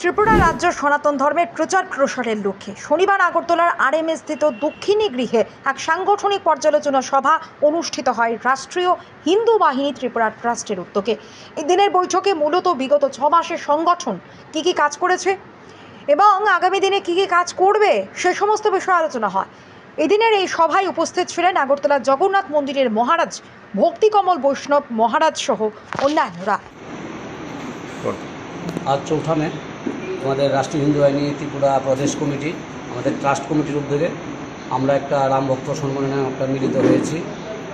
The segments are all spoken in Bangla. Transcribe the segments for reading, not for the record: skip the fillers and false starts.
ত্রিপুরা রাজ্য সনাতন ধর্মের প্রচার প্রসারের লক্ষ্যে শনিবার আগরতলার আরএমএ স্থিত দক্ষিণী গৃহে এক সাংগঠনিক পর্যালোচনা সভা অনুষ্ঠিত হয় রাষ্ট্রীয় হিন্দু বাহিনী ত্রিপুরা ট্রাস্টের উদ্যোগে। এই দিনের বৈঠকে মূলত বিগত 6 মাসের সংগঠন কি কাজ করেছে এবং আগামী দিনে কি কাজ করবে সে সমস্ত বিষয়ে আলোচনা হয়। এদিনের এই সভায় উপস্থিত ছিলেন আগরতলা জগন্নাথ মন্দিরের মহারাজ ভক্তিকমল বৈষ্ণব মহারাজ সহ অন্যান্যরা। আজ 4 মে আমাদের রাষ্ট্রীয় হিন্দু বাহিনী ত্রিপুরা প্রদেশ কমিটি আমাদের ট্রাস্ট কমিটির উদ্যোগে আমরা একটা রাম ভক্ত সম্মেলনে একটা মিলিত হয়েছি।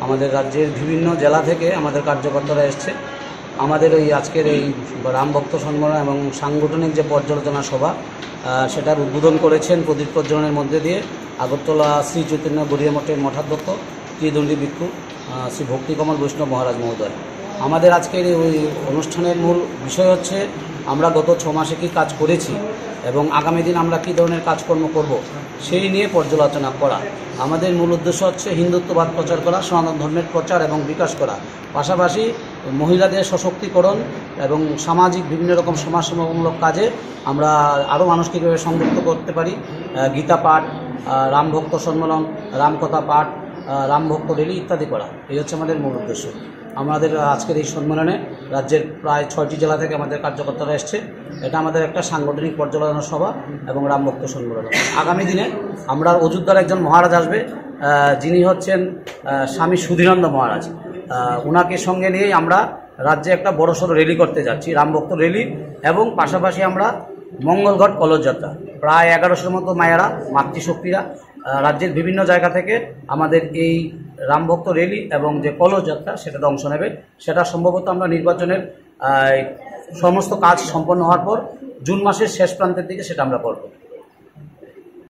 আমাদের রাজ্যের বিভিন্ন জেলা থেকে আমাদের কার্যকর্তারা এসছে। আমাদের এই আজকের এই রাম ভক্ত সম্মেলন এবং সাংগঠনিক যে পর্যালোচনা সভা সেটার উদ্বোধন করেছেন প্রদীপ প্রজ্বলনের মধ্যে দিয়ে আগরতলা শ্রী চৈতন্য গড়িয়া মঠের মঠাধ্যক্ষ ত্রিদণ্ডী ভিক্ষু শ্রী ভক্তিকমল বৈষ্ণব মহারাজ মহোদয়। আমাদের আজকের ওই অনুষ্ঠানের মূল বিষয় হচ্ছে আমরা গত 6 মাসে কী কাজ করেছি এবং আগামী দিন আমরা কী ধরনের কাজকর্ম করব সেই নিয়ে পর্যালোচনা করা। আমাদের মূল উদ্দেশ্য হচ্ছে হিন্দুত্ববাদ প্রচার করা, সনাতন ধর্মের প্রচার এবং বিকাশ করা, পাশাপাশি মহিলাদের সশক্তিকরণ এবং সামাজিক বিভিন্ন রকম সমাজসেবামূলক কাজে আমরা আরও মানুষকে কীভাবে সংযুক্ত করতে পারি। গীতা পাঠ, রামভক্ত সম্মেলন, রামকথা পাঠ, রামভক্ত র্যালি ইত্যাদি করা, এই হচ্ছে আমাদের মূল উদ্দেশ্য। আমাদের আজকের এই সম্মেলনে রাজ্যের প্রায় 6টি জেলা থেকে আমাদের কার্যকর্তারা এসছে। এটা আমাদের একটা সাংগঠনিক পর্যালোচনা সভা এবং রামভক্ত সম্মেলন। আগামী দিনে আমরা অযোধ্যার একজন মহারাজ আসবে, যিনি হচ্ছেন স্বামী সুধীরানন্দ মহারাজ। ওনাকে সঙ্গে নিয়েই আমরা রাজ্যে একটা বড়সড় র্যালি করতে যাচ্ছি, রামভক্ত র্যালি, এবং পাশাপাশি আমরা মঙ্গলঘট কলসযাত্রা। প্রায় 1100-র মতো মায়েরা, মাতৃশক্তিরা রাজ্যের বিভিন্ন জায়গা থেকে আমাদের এই রামভক্ত র্যালি এবং যে কলসযাত্রা সেটাতে অংশ নেবে। সেটা সম্ভবত আমরা নির্বাচনের সমস্ত কাজ সম্পন্ন হওয়ার পর জুন মাসের শেষ প্রান্তের দিকে সেটা আমরা করব।